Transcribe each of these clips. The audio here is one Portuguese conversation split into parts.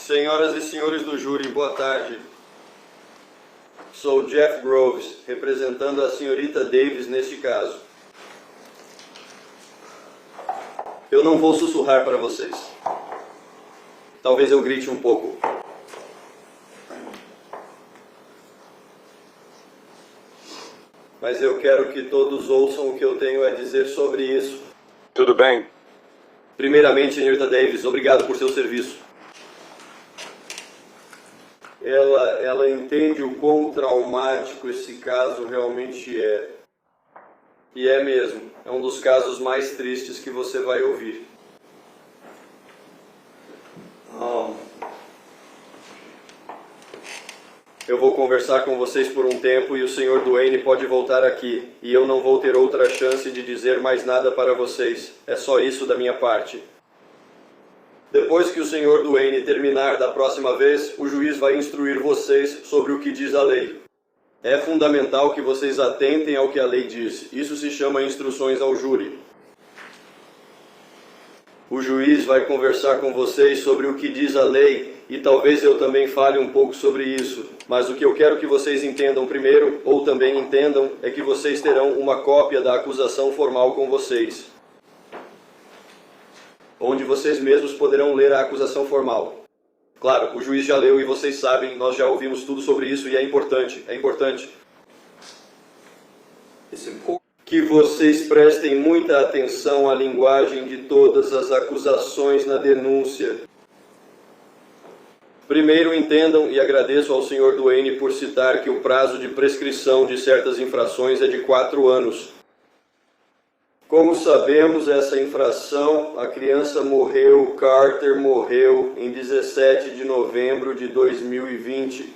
Senhoras e senhores do júri, boa tarde. Sou Jeff Groves, representando a senhorita Davis neste caso. Eu não vou sussurrar para vocês. Talvez eu grite um pouco. Mas eu quero que todos ouçam o que eu tenho a dizer sobre isso. Tudo bem? Primeiramente, senhorita Davis, obrigado por seu serviço. Ela entende o quão traumático esse caso realmente é. E é mesmo. É um dos casos mais tristes que você vai ouvir. Eu vou conversar com vocês por um tempo e o Sr. Duane pode voltar aqui. E eu não vou ter outra chance de dizer mais nada para vocês. É só isso da minha parte. Depois que o Sr. Duane terminar da próxima vez, o juiz vai instruir vocês sobre o que diz a lei. É fundamental que vocês atentem ao que a lei diz. Isso se chama instruções ao júri. O juiz vai conversar com vocês sobre o que diz a lei e talvez eu também fale um pouco sobre isso. Mas o que eu quero que vocês entendam primeiro, ou também entendam, é que vocês terão uma cópia da acusação formal com vocês, onde vocês mesmos poderão ler a acusação formal. Claro, o juiz já leu e vocês sabem, nós já ouvimos tudo sobre isso e é importante. Que vocês prestem muita atenção à linguagem de todas as acusações na denúncia. Primeiro entendam e agradeço ao Sr. Duane por citar que o prazo de prescrição de certas infrações é de 4 anos. Como sabemos, essa infração, a criança morreu, Carter morreu em 17 de novembro de 2020.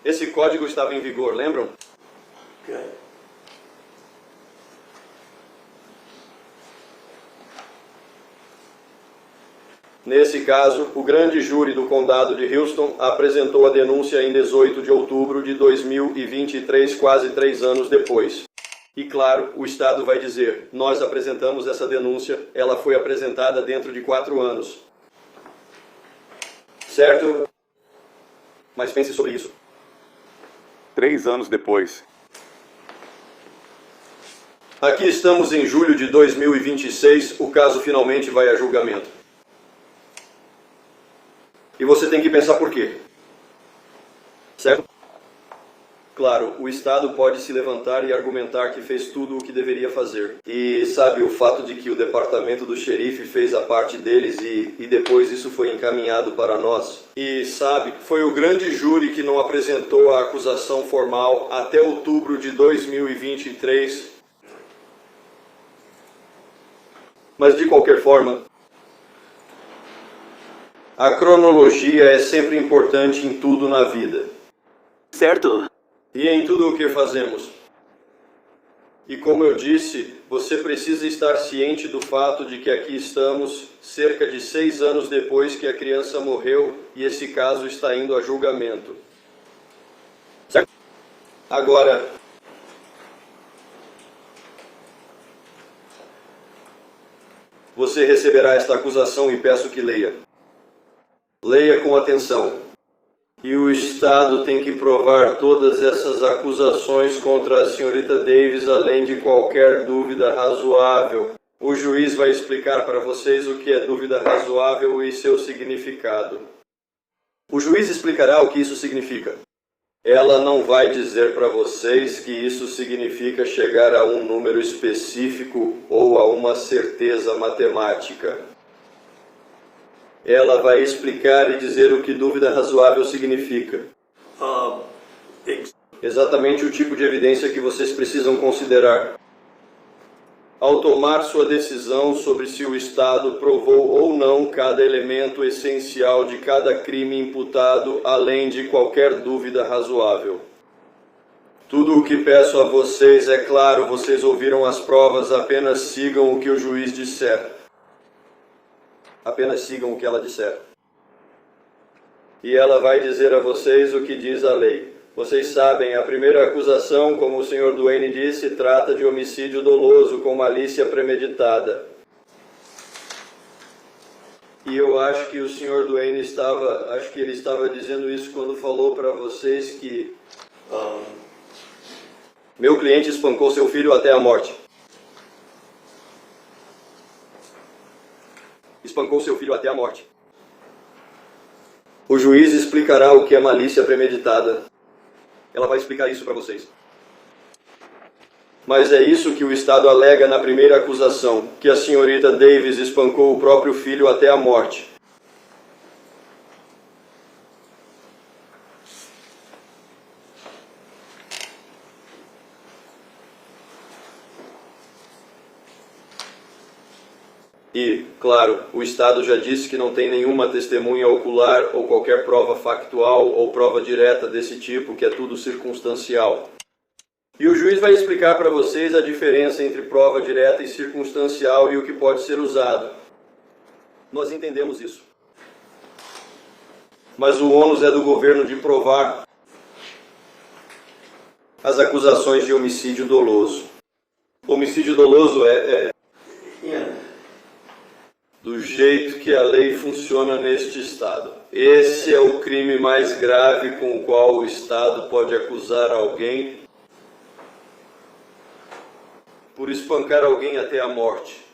Esse código estava em vigor, lembram? Nesse caso, o grande júri do condado de Houston apresentou a denúncia em 18 de outubro de 2023, quase 3 anos depois. E claro, o Estado vai dizer, nós apresentamos essa denúncia, ela foi apresentada dentro de 4 anos. Certo? Mas pense sobre isso. 3 anos depois. Aqui estamos em julho de 2026, o caso finalmente vai a julgamento. E você tem que pensar por quê. Certo? Claro, o Estado pode se levantar e argumentar que fez tudo o que deveria fazer. E sabe, o fato de que o departamento do xerife fez a parte deles e depois isso foi encaminhado para nós. E sabe, foi o grande júri que não apresentou a acusação formal até outubro de 2023. Mas de qualquer forma, a cronologia é sempre importante em tudo na vida. Certo. E em tudo o que fazemos. E como eu disse, você precisa estar ciente do fato de que aqui estamos, cerca de 6 anos depois que a criança morreu, e esse caso está indo a julgamento. Certo? Agora, você receberá esta acusação e peço que leia. Leia com atenção. E o Estado tem que provar todas essas acusações contra a senhorita Davis, além de qualquer dúvida razoável. O juiz vai explicar para vocês o que é dúvida razoável e seu significado. O juiz explicará o que isso significa. Ela não vai dizer para vocês que isso significa chegar a um número específico ou a uma certeza matemática. Ela vai explicar e dizer o que dúvida razoável significa. Exatamente o tipo de evidência que vocês precisam considerar. Ao tomar sua decisão sobre se o Estado provou ou não cada elemento essencial de cada crime imputado, além de qualquer dúvida razoável. Tudo o que peço a vocês, é claro, vocês ouviram as provas, apenas sigam o que o juiz disser. Apenas sigam o que ela disser. E ela vai dizer a vocês o que diz a lei. Vocês sabem, a primeira acusação, como o Sr. Duane disse, trata de homicídio doloso com malícia premeditada. E eu acho que o Sr. Duane estava dizendo isso quando falou para vocês que meu cliente espancou seu filho até a morte. Espancou seu filho até a morte. O juiz explicará o que é malícia premeditada. Ela vai explicar isso para vocês. Mas é isso que o Estado alega na primeira acusação, que a senhorita Davis espancou o próprio filho até a morte. E, claro, o Estado já disse que não tem nenhuma testemunha ocular ou qualquer prova factual ou prova direta desse tipo, que é tudo circunstancial. E o juiz vai explicar para vocês a diferença entre prova direta e circunstancial e o que pode ser usado. Nós entendemos isso. Mas o ônus é do governo de provar as acusações de homicídio doloso. Homicídio doloso do jeito que a lei funciona neste Estado. Esse é o crime mais grave com o qual o Estado pode acusar alguém por espancar alguém até a morte.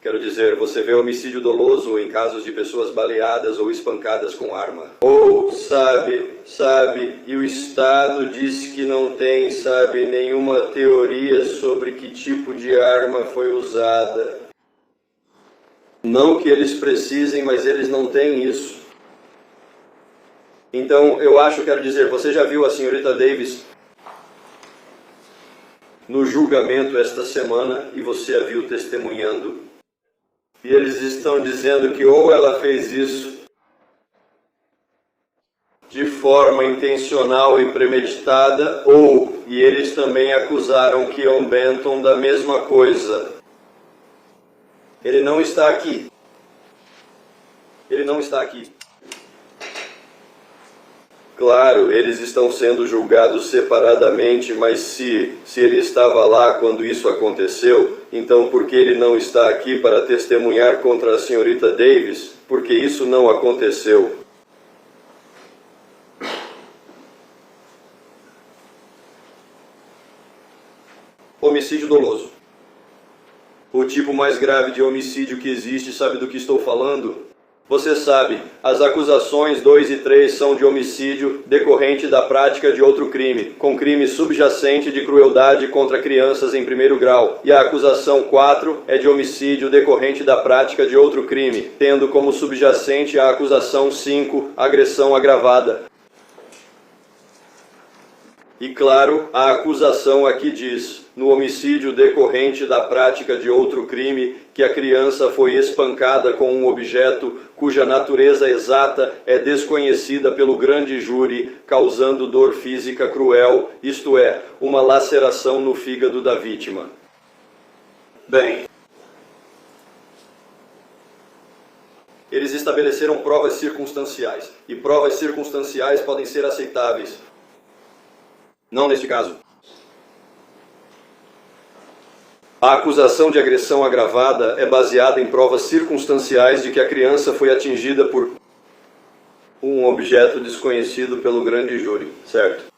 Quero dizer, você vê homicídio doloso em casos de pessoas baleadas ou espancadas com arma. Ou, sabe, e o Estado diz que não tem, nenhuma teoria sobre que tipo de arma foi usada. Não que eles precisem, mas eles não têm isso. Então, quero dizer, você já viu a senhorita Davis no julgamento esta semana e você a viu testemunhando. E eles estão dizendo que ou ela fez isso de forma intencional e premeditada, e eles também acusaram Keon Benton da mesma coisa. Ele não está aqui. Ele não está aqui. Claro, eles estão sendo julgados separadamente, mas se ele estava lá quando isso aconteceu, então por que ele não está aqui para testemunhar contra a senhorita Davis? Porque isso não aconteceu. Homicídio doloso. O tipo mais grave de homicídio que existe, sabe do que estou falando? Você sabe, as acusações 2 e 3 são de homicídio decorrente da prática de outro crime, com crime subjacente de crueldade contra crianças em primeiro grau. E a acusação 4 é de homicídio decorrente da prática de outro crime, tendo como subjacente a acusação 5, agressão agravada. E claro, a acusação aqui diz, no homicídio decorrente da prática de outro crime, que a criança foi espancada com um objeto cuja natureza exata é desconhecida pelo grande júri, causando dor física cruel, isto é, uma laceração no fígado da vítima. Bem, eles estabeleceram provas circunstanciais, e provas circunstanciais podem ser aceitáveis. Não neste caso. A acusação de agressão agravada é baseada em provas circunstanciais de que a criança foi atingida por um objeto desconhecido pelo grande júri, certo?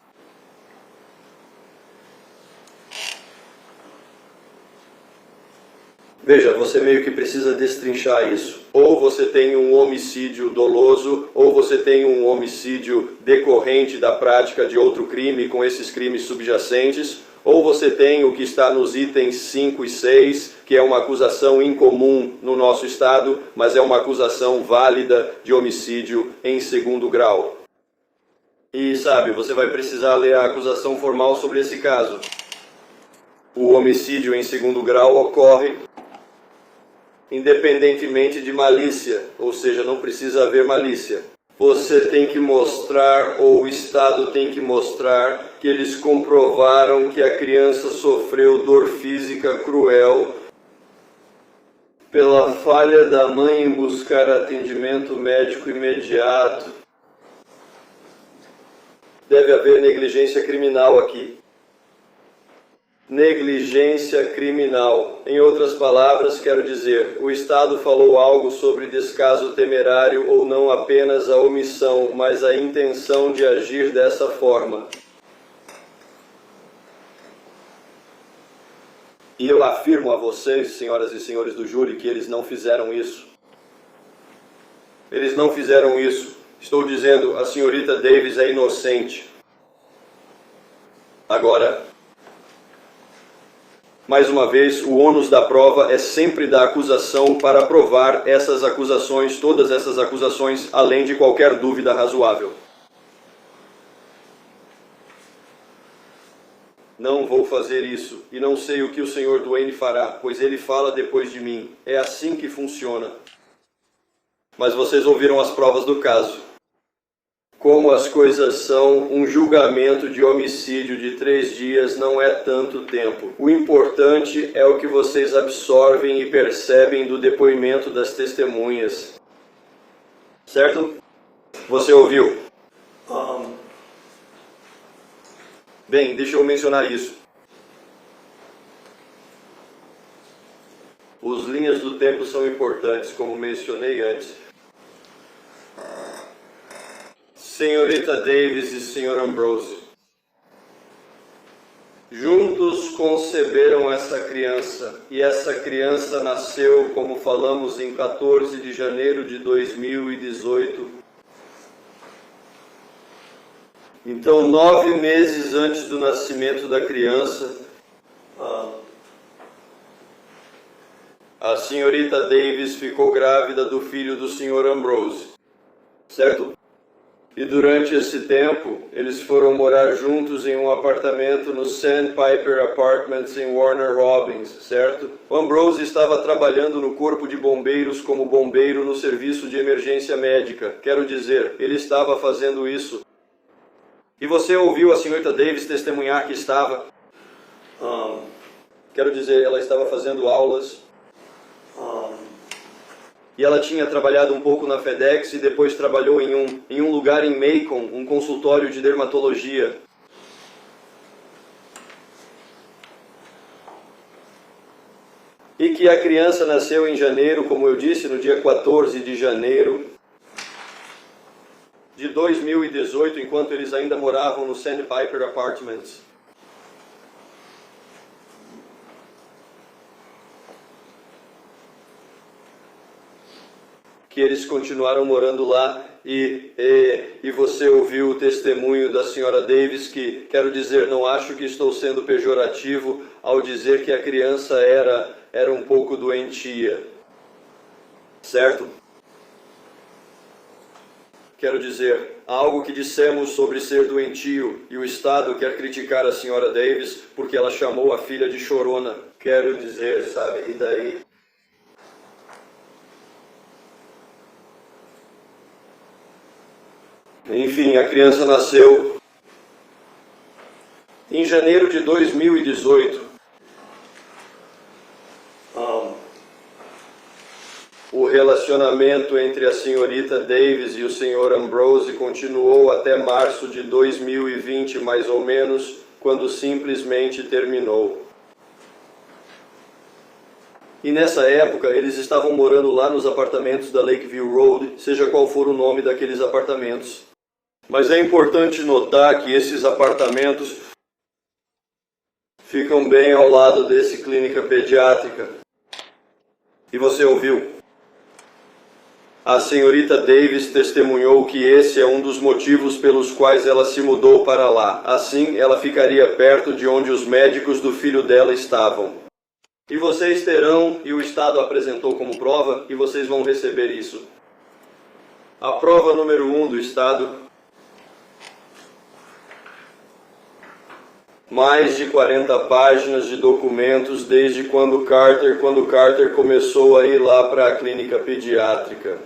Veja, você meio que precisa destrinchar isso. Ou você tem um homicídio doloso, ou você tem um homicídio decorrente da prática de outro crime com esses crimes subjacentes, ou você tem o que está nos itens 5 e 6, que é uma acusação incomum no nosso estado, mas é uma acusação válida de homicídio em segundo grau. E sabe, você vai precisar ler a acusação formal sobre esse caso. O homicídio em segundo grau ocorre independentemente de malícia, ou seja, não precisa haver malícia. Você tem que mostrar, ou o Estado tem que mostrar, que eles comprovaram que a criança sofreu dor física cruel pela falha da mãe em buscar atendimento médico imediato. Deve haver negligência criminal aqui. negligência criminal. Em outras palavras, quero dizer, o Estado falou algo sobre descaso temerário ou não apenas a omissão, mas a intenção de agir dessa forma. E eu afirmo a vocês, senhoras e senhores do júri, que eles não fizeram isso. Eles não fizeram isso. Estou dizendo, a senhorita Davis é inocente. Agora, mais uma vez, o ônus da prova é sempre da acusação para provar essas acusações, todas essas acusações, além de qualquer dúvida razoável. Não vou fazer isso, e não sei o que o Sr. Duane fará, pois ele fala depois de mim. É assim que funciona. Mas vocês ouviram as provas do caso. Como as coisas são, um julgamento de homicídio de 3 dias não é tanto tempo. O importante é o que vocês absorvem e percebem do depoimento das testemunhas. Certo? Você ouviu? Bem, deixa eu mencionar isso. As linhas do tempo são importantes, como mencionei antes. Senhorita Davis e Sr. Ambrose, juntos conceberam essa criança, e essa criança nasceu, como falamos, em 14 de janeiro de 2018. Então, 9 meses antes do nascimento da criança, a senhorita Davis ficou grávida do filho do Sr. Ambrose, certo? E durante esse tempo, eles foram morar juntos em um apartamento no Sandpiper Apartments em Warner Robins, certo? O Ambrose estava trabalhando no corpo de bombeiros como bombeiro no serviço de emergência médica. Quero dizer, ele estava fazendo isso. E você ouviu a senhorita Davis testemunhar que estava? Quero dizer, ela estava fazendo aulas. E ela tinha trabalhado um pouco na FedEx e depois trabalhou em um lugar em Macon, um consultório de dermatologia. E que a criança nasceu em janeiro, como eu disse, no dia 14 de janeiro de 2018, enquanto eles ainda moravam no Sandpiper Apartments. Que eles continuaram morando lá e você ouviu o testemunho da senhora Davis, que, quero dizer, não acho que estou sendo pejorativo ao dizer que a criança era um pouco doentia, certo? Quero dizer, algo que dissemos sobre ser doentio, e o Estado quer criticar a senhora Davis porque ela chamou a filha de chorona. Quero dizer, sabe, e daí? Enfim, a criança nasceu em janeiro de 2018. O relacionamento entre a senhorita Davis e o Sr. Ambrose continuou até março de 2020, mais ou menos, quando simplesmente terminou. E nessa época, eles estavam morando lá nos apartamentos da Lakeview Road, seja qual for o nome daqueles apartamentos. Mas é importante notar que esses apartamentos ficam bem ao lado desse clínica pediátrica. E você ouviu? A senhorita Davis testemunhou que esse é um dos motivos pelos quais ela se mudou para lá. Assim, ela ficaria perto de onde os médicos do filho dela estavam. E vocês terão, e o Estado apresentou como prova, e vocês vão receber isso. A prova número 1 do Estado. Mais de 40 páginas de documentos desde quando Carter começou a ir lá para a clínica pediátrica.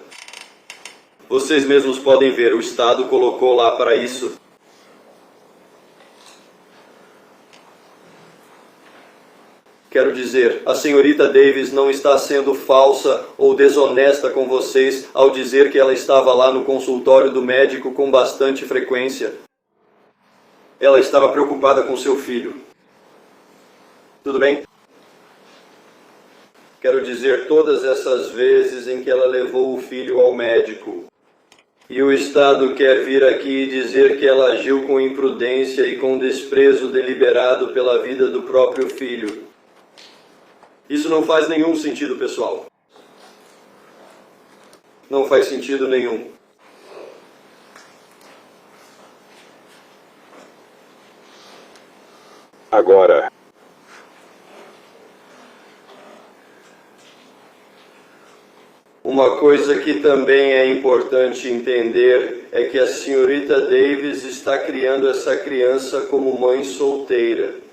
Vocês mesmos podem ver, o Estado colocou lá para isso. Quero dizer, a senhorita Davis não está sendo falsa ou desonesta com vocês ao dizer que ela estava lá no consultório do médico com bastante frequência. Ela estava preocupada com seu filho. Tudo bem? Quero dizer, todas essas vezes em que ela levou o filho ao médico. E o Estado quer vir aqui e dizer que ela agiu com imprudência e com desprezo deliberado pela vida do próprio filho. Isso não faz nenhum sentido, pessoal. Não faz sentido nenhum. Agora, uma coisa que também é importante entender é que a senhorita Davis está criando essa criança como mãe solteira.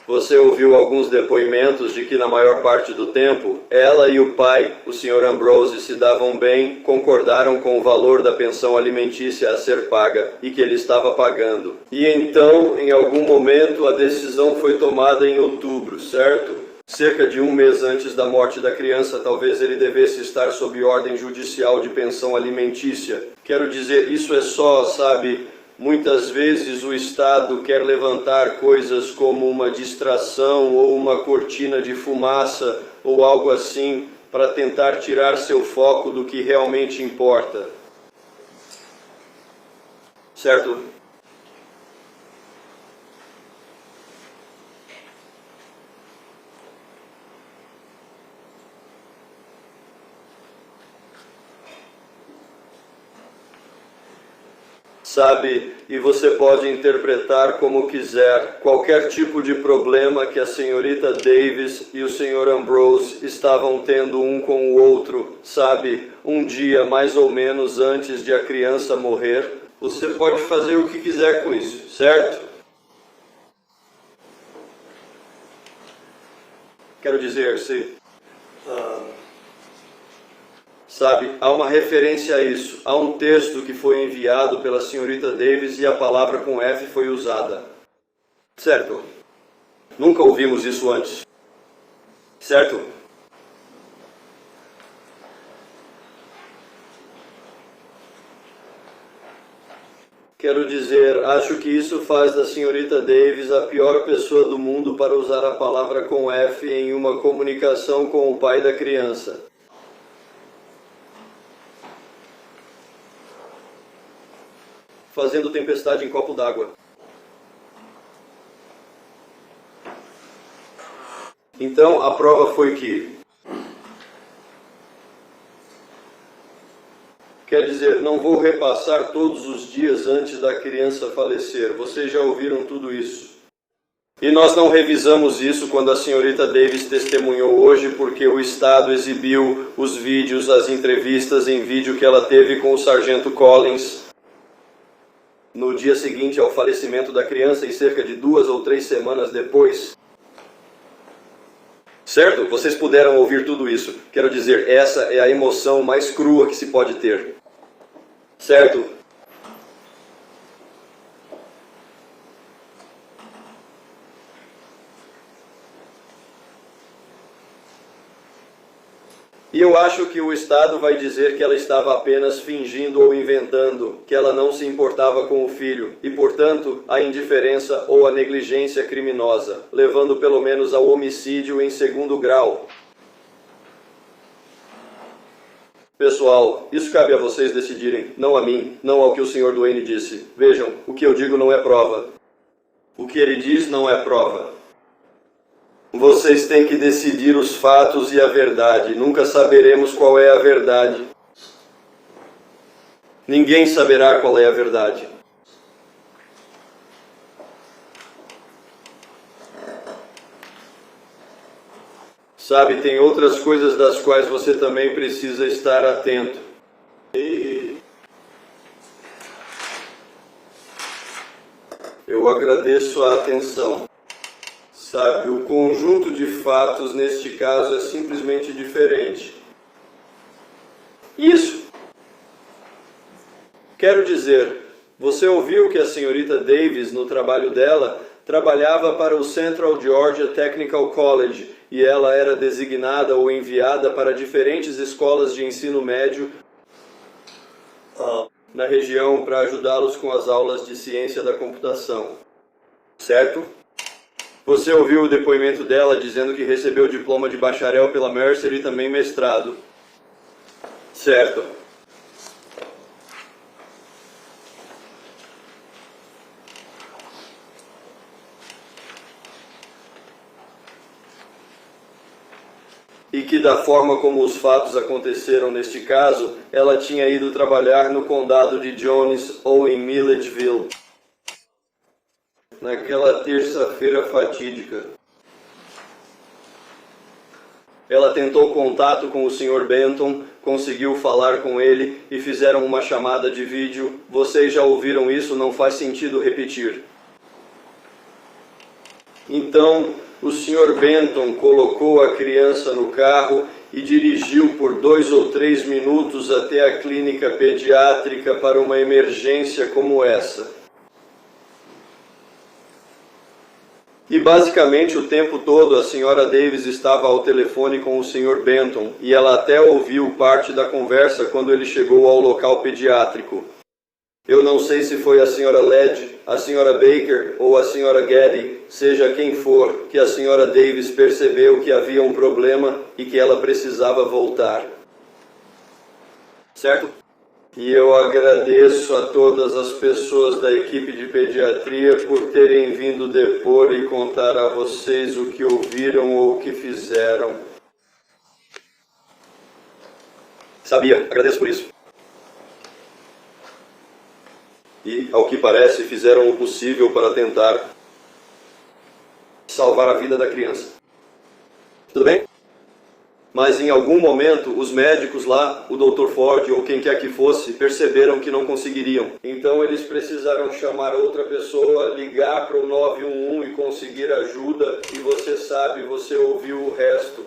Você ouviu alguns depoimentos de que na maior parte do tempo, ela e o pai, o Sr. Ambrose, se davam bem, concordaram com o valor da pensão alimentícia a ser paga e que ele estava pagando. E então, em algum momento, a decisão foi tomada em outubro, certo? Cerca de um mês antes da morte da criança, talvez ele devesse estar sob ordem judicial de pensão alimentícia. Quero dizer, isso é só, sabe... Muitas vezes o Estado quer levantar coisas como uma distração ou uma cortina de fumaça ou algo assim para tentar tirar seu foco do que realmente importa. Certo? Sabe, e você pode interpretar como quiser qualquer tipo de problema que a senhorita Davis e o Sr. Ambrose estavam tendo um com o outro, sabe, um dia mais ou menos antes de a criança morrer. Você pode fazer o que quiser com isso, certo? Quero dizer, sabe, há uma referência a isso. Há um texto que foi enviado pela senhorita Davis e a palavra com F foi usada. Certo? Nunca ouvimos isso antes. Certo? Quero dizer, acho que isso faz da senhorita Davis a pior pessoa do mundo para usar a palavra com F em uma comunicação com o pai da criança. Fazendo tempestade em copo d'água. Então, a prova foi que... Quer dizer, não vou repassar todos os dias antes da criança falecer. Vocês já ouviram tudo isso. E nós não revisamos isso quando a senhorita Davis testemunhou hoje, porque o Estado exibiu os vídeos, as entrevistas em vídeo que ela teve com o sargento Collins no dia seguinte ao falecimento da criança e cerca de 2 ou 3 semanas depois. Certo? Vocês puderam ouvir tudo isso. Quero dizer, essa é a emoção mais crua que se pode ter. Certo? E eu acho que o Estado vai dizer que ela estava apenas fingindo ou inventando, que ela não se importava com o filho, e, portanto, a indiferença ou a negligência criminosa, levando pelo menos ao homicídio em 2º grau. Pessoal, isso cabe a vocês decidirem, não a mim, não ao que o Sr. Duane disse. Vejam, o que eu digo não é prova. O que ele diz não é prova. Vocês têm que decidir os fatos e a verdade. Nunca saberemos qual é a verdade. Ninguém saberá qual é a verdade. Sabe, tem outras coisas das quais você também precisa estar atento. Eu agradeço a atenção. Sabe, o conjunto de fatos neste caso é simplesmente diferente. Isso. Quero dizer, você ouviu que a senhorita Davis, no trabalho dela, trabalhava para o Central Georgia Technical College e ela era designada ou enviada para diferentes escolas de ensino médio na região para ajudá-los com as aulas de ciência da computação. Certo? Você ouviu o depoimento dela dizendo que recebeu o diploma de bacharel pela Mercer e também mestrado. Certo. E que da forma como os fatos aconteceram neste caso, ela tinha ido trabalhar no condado de Jones ou em Milledgeville. Naquela terça-feira fatídica. Ela tentou contato com o Sr. Benton, conseguiu falar com ele e fizeram uma chamada de vídeo. Vocês já ouviram isso, não faz sentido repetir. Então, o Sr. Benton colocou a criança no carro e dirigiu por 2 ou 3 minutos até a clínica pediátrica para uma emergência como essa. E basicamente o tempo todo a Sra. Davis estava ao telefone com o Sr. Benton e ela até ouviu parte da conversa quando ele chegou ao local pediátrico. Eu não sei se foi a Sra. Led, a Sra. Baker ou a Sra. Getty, seja quem for, que a Sra. Davis percebeu que havia um problema e que ela precisava voltar. Certo? E eu agradeço a todas as pessoas da equipe de pediatria por terem vindo depor e contar a vocês o que ouviram ou o que fizeram. Sabia, agradeço por isso. E, ao que parece, fizeram o possível para tentar salvar a vida da criança. Tudo bem? Mas em algum momento, os médicos lá, o Dr. Ford ou quem quer que fosse, perceberam que não conseguiriam. Então eles precisaram chamar outra pessoa, ligar para o 911 e conseguir ajuda. E você sabe, você ouviu o resto.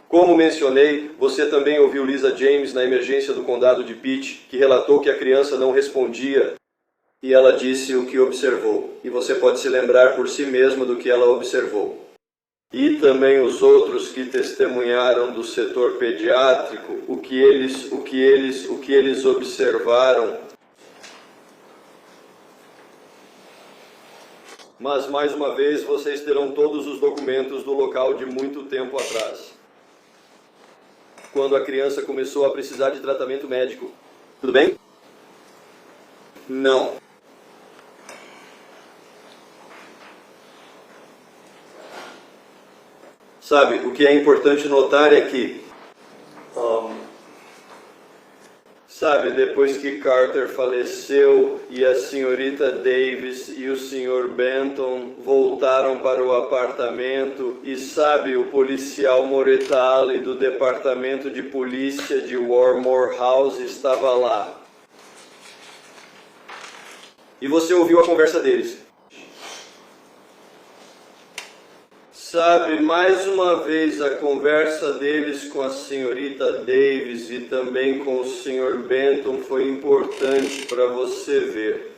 Como mencionei, você também ouviu Lisa James na emergência do condado de Pitt, que relatou que a criança não respondia e ela disse o que observou. E você pode se lembrar por si mesmo do que ela observou. E também os outros que testemunharam do setor pediátrico, o que eles observaram. Mas mais uma vez vocês terão todos os documentos do local de muito tempo atrás. Quando a criança começou a precisar de tratamento médico. Tudo bem? Não. Sabe, o que é importante notar é que... Sabe, depois que Carter faleceu e a senhorita Davis e o Sr. Benton voltaram para o apartamento e sabe, o policial Moretale do departamento de polícia de Warmore House estava lá. E você ouviu a conversa deles. Sabe, mais uma vez a conversa deles com a senhorita Davis e também com o Sr. Benton foi importante para você ver.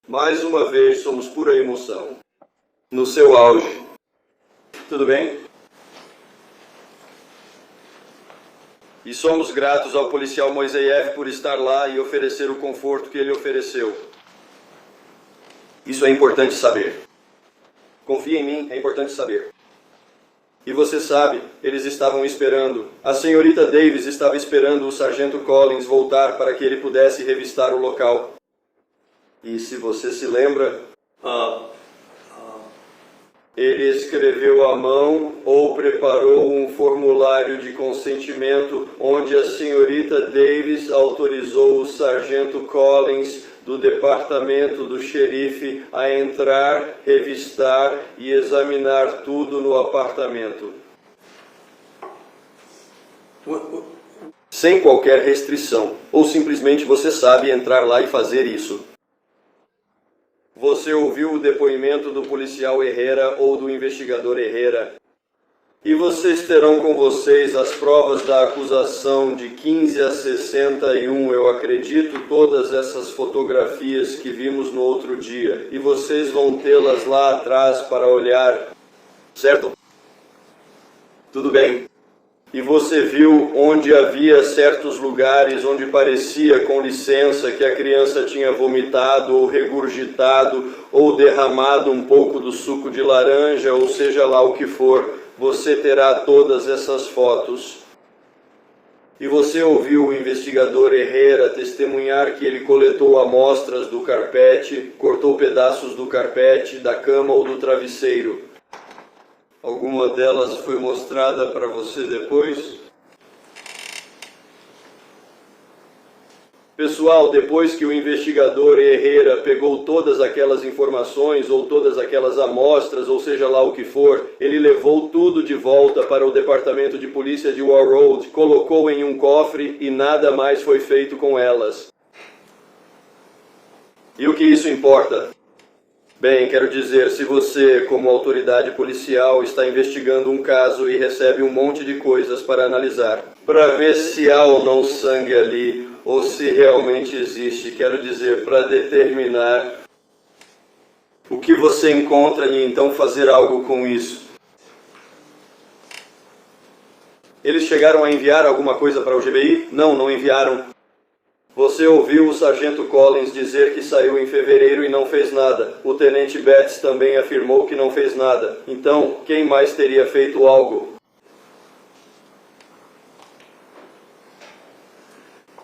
Mais uma vez somos pura emoção. No seu auge. Tudo bem? E somos gratos ao policial Moiseyev por estar lá e oferecer o conforto que ele ofereceu. Isso é importante saber. Confie em mim, é importante saber. E você sabe, eles estavam esperando. A senhorita Davis estava esperando o sargento Collins voltar para que ele pudesse revistar o local. E se você se lembra, ele escreveu à mão ou preparou um formulário de consentimento onde a senhorita Davis autorizou o sargento Collins do departamento do xerife a entrar, revistar e examinar tudo no apartamento. Sem qualquer restrição, ou simplesmente você sabe entrar lá e fazer isso. Você ouviu o depoimento do policial Herrera ou do investigador Herrera. E vocês terão com vocês as provas da acusação de 15 a 61, eu acredito, todas essas fotografias que vimos no outro dia. E vocês vão tê-las lá atrás para olhar, certo? Tudo bem. E você viu onde havia certos lugares onde parecia, com licença, que a criança tinha vomitado ou regurgitado ou derramado um pouco do suco de laranja, ou seja lá o que for. Você terá todas essas fotos. E você ouviu o investigador Herrera testemunhar que ele coletou amostras do carpete, cortou pedaços do carpete, da cama ou do travesseiro. Alguma delas foi mostrada para você depois? Pessoal, depois que o investigador Herrera pegou todas aquelas informações, ou todas aquelas amostras, ou seja lá o que for, ele levou tudo de volta para o departamento de polícia de Wall Road, colocou em um cofre e nada mais foi feito com elas. E o que isso importa? Bem, quero dizer, se você, como autoridade policial, está investigando um caso e recebe um monte de coisas para analisar, para ver se há ou não sangue ali, ou se realmente existe, quero dizer, para determinar o que você encontra e então fazer algo com isso. Eles chegaram a enviar alguma coisa para o GBI? Não, não enviaram. Você ouviu o sargento Collins dizer que saiu em fevereiro e não fez nada. O tenente Betts também afirmou que não fez nada. Então, quem mais teria feito algo?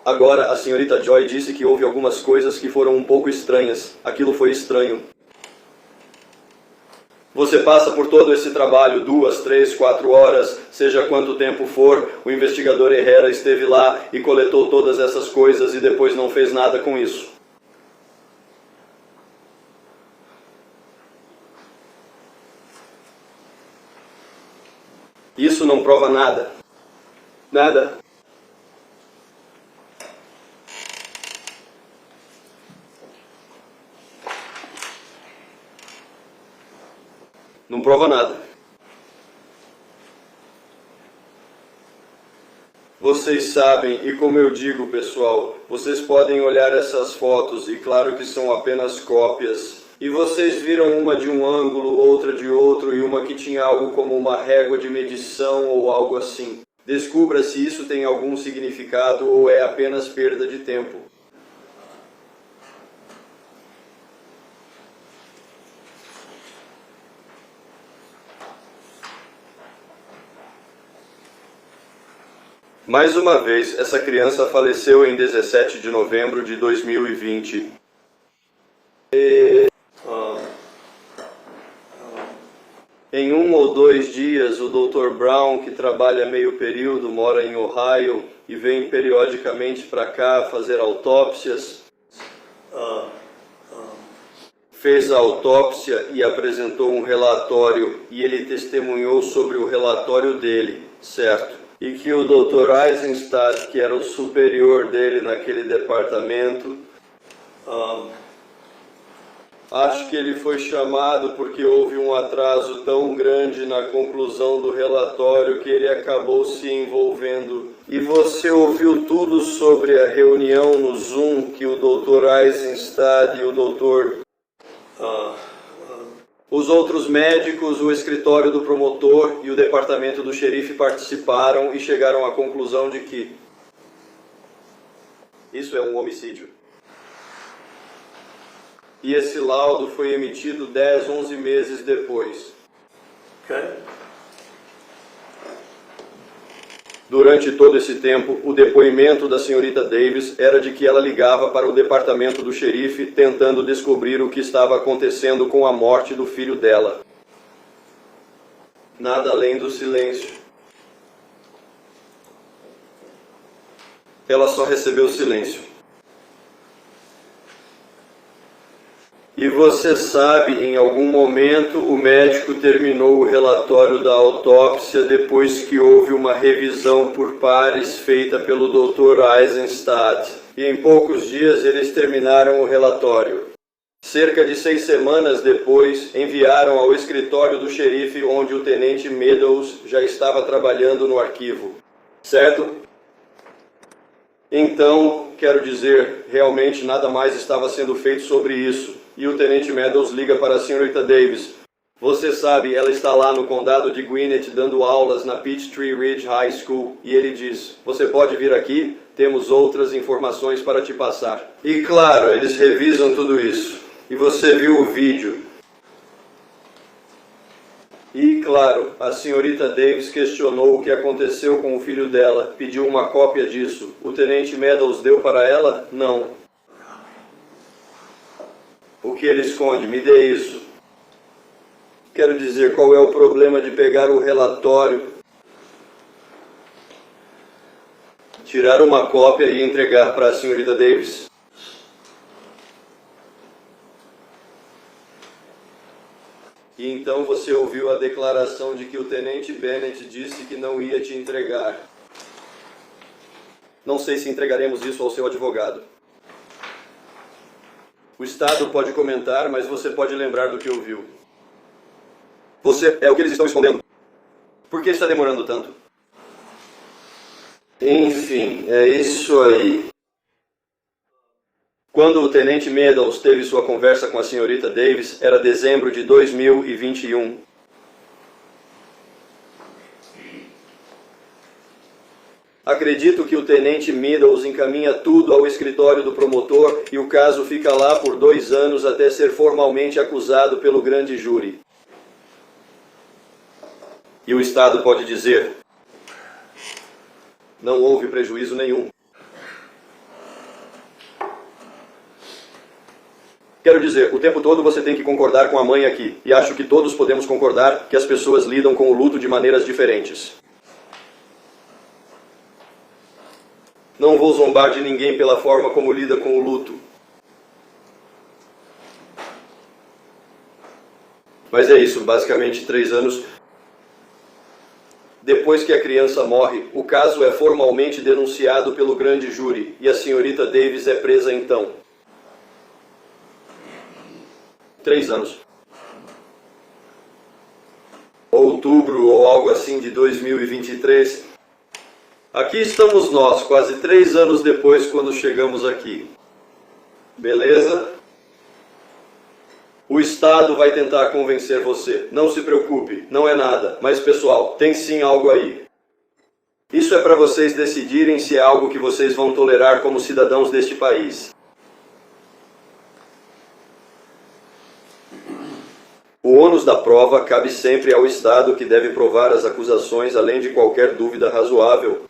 Agora, a senhorita Joy disse que houve algumas coisas que foram um pouco estranhas. Aquilo foi estranho. Você passa por todo esse trabalho, 2, 3, 4 horas, seja quanto tempo for, o investigador Herrera esteve lá e coletou todas essas coisas e depois não fez nada com isso. Isso não prova nada. Nada. Não prova nada. Vocês sabem, e como eu digo, pessoal, vocês podem olhar essas fotos, e claro que são apenas cópias, e vocês viram uma de um ângulo, outra de outro, e uma que tinha algo como uma régua de medição ou algo assim. Descubra se isso tem algum significado ou é apenas perda de tempo. Mais uma vez, essa criança faleceu em 17 de novembro de 2020. Em 1 ou 2 dias, o Dr. Brown, que trabalha meio período, mora em Ohio e vem periodicamente para cá fazer autópsias, fez a autópsia e apresentou um relatório, e ele testemunhou sobre o relatório dele, certo? E que o Dr. Eisenstadt, que era o superior dele naquele departamento, acho que ele foi chamado porque houve um atraso tão grande na conclusão do relatório que ele acabou se envolvendo. E você ouviu tudo sobre a reunião no Zoom que o Dr. Eisenstadt e o Dr. Os outros médicos, o escritório do promotor e o departamento do xerife participaram e chegaram à conclusão de que isso é um homicídio. E esse laudo foi emitido 10, 11 meses depois. Durante todo esse tempo, o depoimento da senhorita Davis era de que ela ligava para o departamento do xerife tentando descobrir o que estava acontecendo com a morte do filho dela. Nada além do silêncio. Ela só recebeu silêncio. E você sabe, em algum momento o médico terminou o relatório da autópsia depois que houve uma revisão por pares feita pelo Dr. Eisenstadt. E em poucos dias eles terminaram o relatório. Cerca de 6 semanas depois, enviaram ao escritório do xerife onde o tenente Meadows já estava trabalhando no arquivo. Certo? Então, quero dizer, realmente nada mais estava sendo feito sobre isso. E o tenente Meadows liga para a senhorita Davis. Você sabe, ela está lá no condado de Gwinnett dando aulas na Peachtree Ridge High School e ele diz, você pode vir aqui, temos outras informações para te passar. E claro, eles revisam tudo isso. E você viu o vídeo. E claro, a senhorita Davis questionou o que aconteceu com o filho dela, pediu uma cópia disso. O tenente Meadows deu para ela? Não. O que ele esconde? Me dê isso. Quero dizer, qual é o problema de pegar o relatório, tirar uma cópia e entregar para a senhorita Davis? E então você ouviu a declaração de que o tenente Bennett disse que não ia te entregar. Não sei se entregaremos isso ao seu advogado. O Estado pode comentar, mas você pode lembrar do que ouviu. Você é o que eles estão escondendo. Por que está demorando tanto? Enfim, é isso aí. Quando o tenente Meadows teve sua conversa com a senhorita Davis, era dezembro de 2021. Acredito que o tenente Meadows encaminha tudo ao escritório do promotor e o caso fica lá por 2 anos até ser formalmente acusado pelo grande júri. E o Estado pode dizer, não houve prejuízo nenhum. Quero dizer, o tempo todo você tem que concordar com a mãe aqui. E acho que todos podemos concordar que as pessoas lidam com o luto de maneiras diferentes. Não vou zombar de ninguém pela forma como lida com o luto. Mas é isso, basicamente 3 anos. Depois que a criança morre, o caso é formalmente denunciado pelo grande júri e a senhorita Davis é presa então. 3 anos. Outubro ou algo assim de 2023. Aqui estamos nós, quase 3 anos depois quando chegamos aqui. Beleza? O Estado vai tentar convencer você. Não se preocupe, não é nada. Mas pessoal, tem sim algo aí. Isso é para vocês decidirem se é algo que vocês vão tolerar como cidadãos deste país. O ônus da prova cabe sempre ao Estado, que deve provar as acusações além de qualquer dúvida razoável.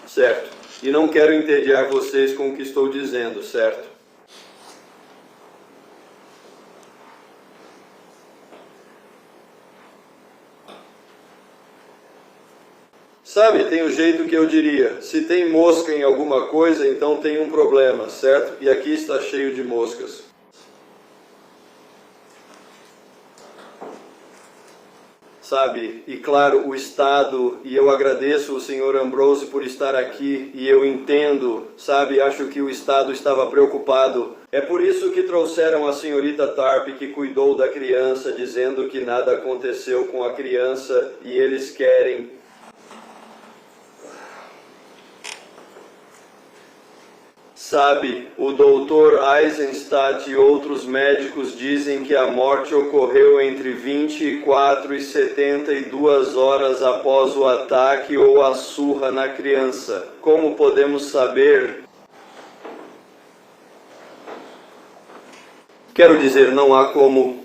Certo. E não quero entediar vocês com o que estou dizendo, certo? Sabe, tem o jeito que eu diria. Se tem mosca em alguma coisa, então tem um problema, certo? E aqui está cheio de moscas. Sabe, e claro, o Estado, e eu agradeço o Sr. Ambrose por estar aqui, e eu entendo, sabe, acho que o Estado estava preocupado. É por isso que trouxeram a senhorita Tarp, que cuidou da criança, dizendo que nada aconteceu com a criança, e eles querem... Sabe, o Dr. Eisenstadt e outros médicos dizem que a morte ocorreu entre 24 e 72 horas após o ataque ou a surra na criança. Como podemos saber? Quero dizer, não há como...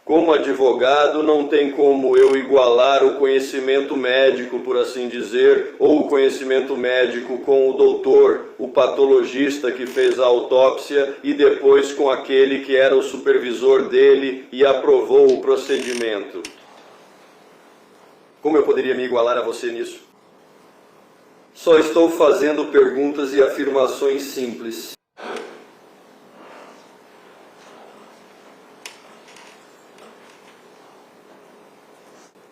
Como advogado, não tem como eu igualar o conhecimento médico, por assim dizer, ou o conhecimento médico com o doutor, o patologista que fez a autópsia, e depois com aquele que era o supervisor dele e aprovou o procedimento. Como eu poderia me igualar a você nisso? Só estou fazendo perguntas e afirmações simples.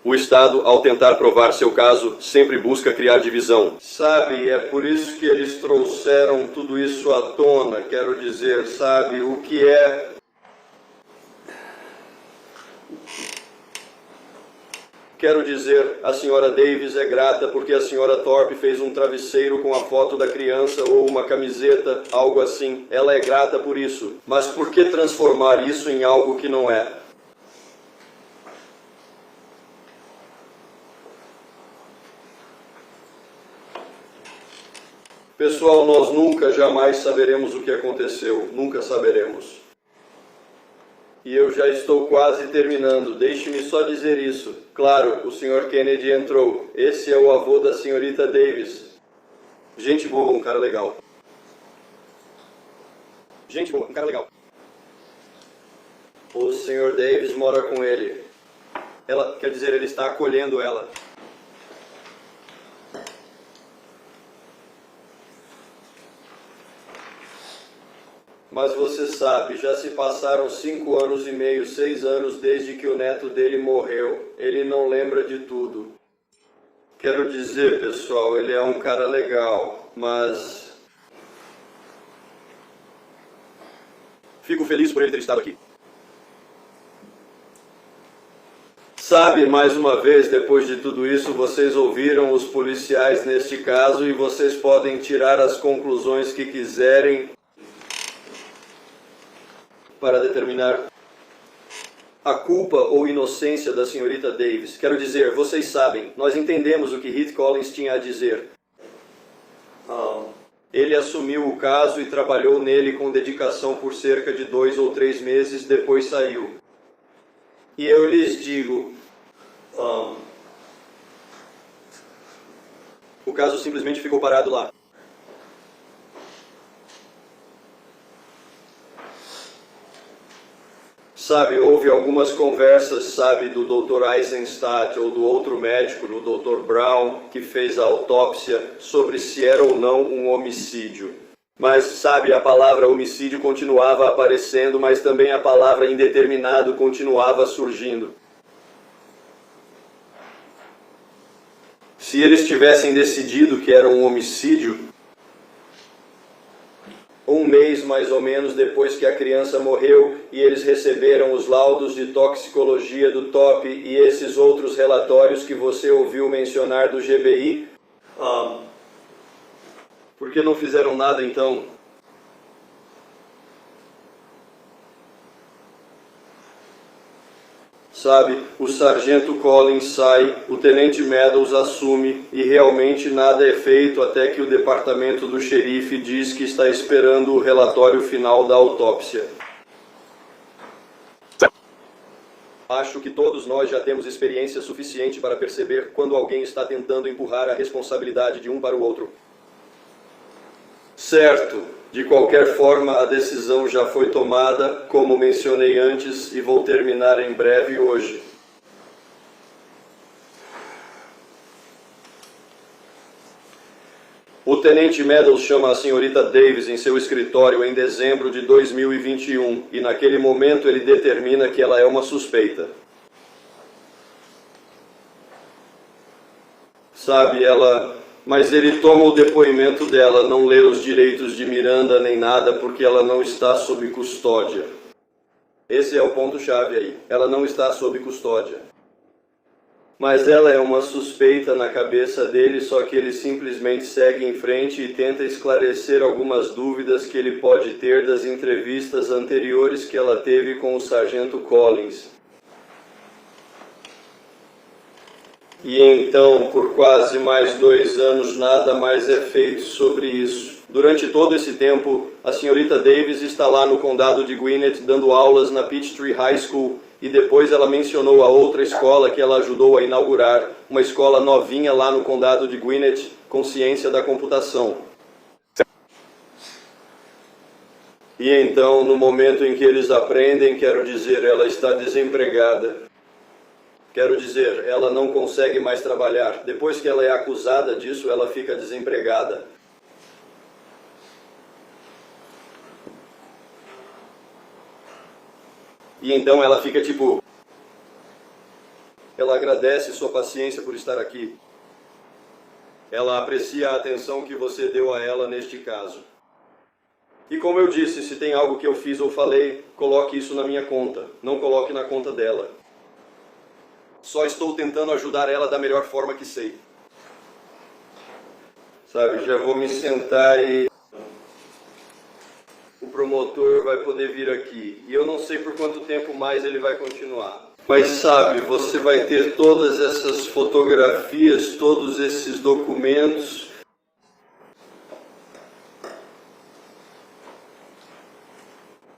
O Estado, ao tentar provar seu caso, sempre busca criar divisão. Sabe, é por isso que eles trouxeram tudo isso à tona, quero dizer, sabe, o que é... Quero dizer, a senhora Davis é grata porque a senhora Thorpe fez um travesseiro com a foto da criança ou uma camiseta, algo assim. Ela é grata por isso. Mas por que transformar isso em algo que não é? Pessoal, nós nunca, jamais saberemos o que aconteceu. Nunca saberemos. E eu já estou quase terminando. Deixe-me só dizer isso. Claro, o Sr. Kennedy entrou. Esse é o avô da senhorita Davis. Gente boa, um cara legal. Gente boa, um cara legal. O Sr. Davis mora com ele. Ela, quer dizer, ele está acolhendo ela. Mas você sabe, já se passaram 5 anos e meio, 6 anos desde que o neto dele morreu. Ele não lembra de tudo. Quero dizer, pessoal, ele é um cara legal, mas... Fico feliz por ele ter estado aqui. Sabe, mais uma vez, depois de tudo isso, vocês ouviram os policiais neste caso e vocês podem tirar as conclusões que quiserem para determinar a culpa ou inocência da senhorita Davis. Quero dizer, vocês sabem, nós entendemos o que Heath Collins tinha a dizer. Ele assumiu o caso e trabalhou nele com dedicação por cerca de 2 ou 3 meses, depois saiu. E eu lhes digo, o caso simplesmente ficou parado lá. Sabe, houve algumas conversas, sabe, do Dr. Eisenstadt ou do outro médico, do Dr. Brown, que fez a autópsia, sobre se era ou não um homicídio. Mas, sabe, a palavra homicídio continuava aparecendo, mas também a palavra indeterminado continuava surgindo. Se eles tivessem decidido que era um homicídio, um mês mais ou menos depois que a criança morreu e eles receberam os laudos de toxicologia do TOP e esses outros relatórios que você ouviu mencionar do GBI, por que não fizeram nada então? Sabe, o sargento Collins sai, o tenente Meadows assume e realmente nada é feito até que o departamento do xerife diz que está esperando o relatório final da autópsia. Acho que todos nós já temos experiência suficiente para perceber quando alguém está tentando empurrar a responsabilidade de um para o outro. Certo. De qualquer forma, a decisão já foi tomada, como mencionei antes, e vou terminar em breve hoje. O tenente Meadows chama a senhorita Davis em seu escritório em dezembro de 2021, e naquele momento ele determina que ela é uma suspeita. Sabe, Mas ele toma o depoimento dela, não lê os direitos de Miranda nem nada, porque ela não está sob custódia. Esse é o ponto-chave aí. Ela não está sob custódia. Mas ela é uma suspeita na cabeça dele, só que ele simplesmente segue em frente e tenta esclarecer algumas dúvidas que ele pode ter das entrevistas anteriores que ela teve com o sargento Collins. E então, por quase mais 2 anos, nada mais é feito sobre isso. Durante todo esse tempo, a senhorita Davis está lá no condado de Gwinnett dando aulas na Peachtree High School e depois ela mencionou a outra escola que ela ajudou a inaugurar, uma escola novinha lá no condado de Gwinnett, com ciência da computação. E então, no momento em que eles aprendem, quero dizer, ela está desempregada. Quero dizer, ela não consegue mais trabalhar. Depois que ela é acusada disso, ela fica desempregada. E então ela fica tipo... Ela agradece sua paciência por estar aqui. Ela aprecia a atenção que você deu a ela neste caso. E como eu disse, se tem algo que eu fiz ou falei, coloque isso na minha conta. Não coloque na conta dela. Só estou tentando ajudar ela da melhor forma que sei. Sabe, já vou me sentar e o promotor vai poder vir aqui. E eu não sei por quanto tempo mais ele vai continuar. Mas sabe, você vai ter todas essas fotografias, todos esses documentos.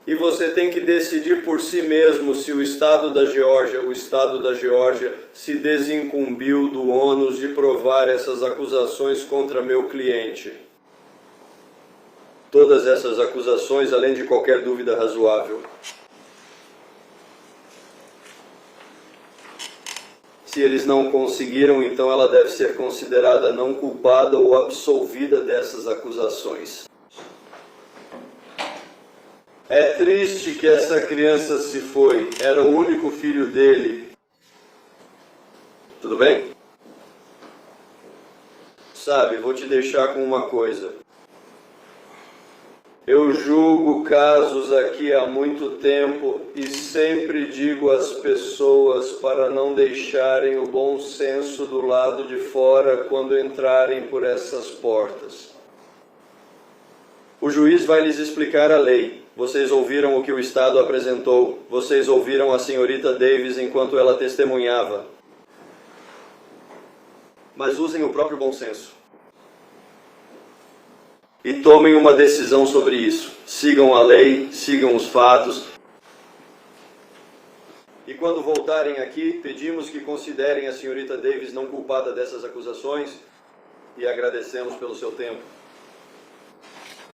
E você tem que decidir por si mesmo se o Estado da Geórgia, se desincumbiu do ônus de provar essas acusações contra meu cliente. Todas essas acusações, além de qualquer dúvida razoável. Se eles não conseguiram, então ela deve ser considerada não culpada ou absolvida dessas acusações. É triste que essa criança se foi. Era o único filho dele. Tudo bem? Sabe, vou te deixar com uma coisa. Eu julgo casos aqui há muito tempo e sempre digo às pessoas para não deixarem o bom senso do lado de fora quando entrarem por essas portas. O juiz vai lhes explicar a lei. Vocês ouviram o que o Estado apresentou. Vocês ouviram a senhorita Davis enquanto ela testemunhava. Mas usem o próprio bom senso. E tomem uma decisão sobre isso. Sigam a lei, sigam os fatos. E quando voltarem aqui, pedimos que considerem a senhorita Davis não culpada dessas acusações e agradecemos pelo seu tempo.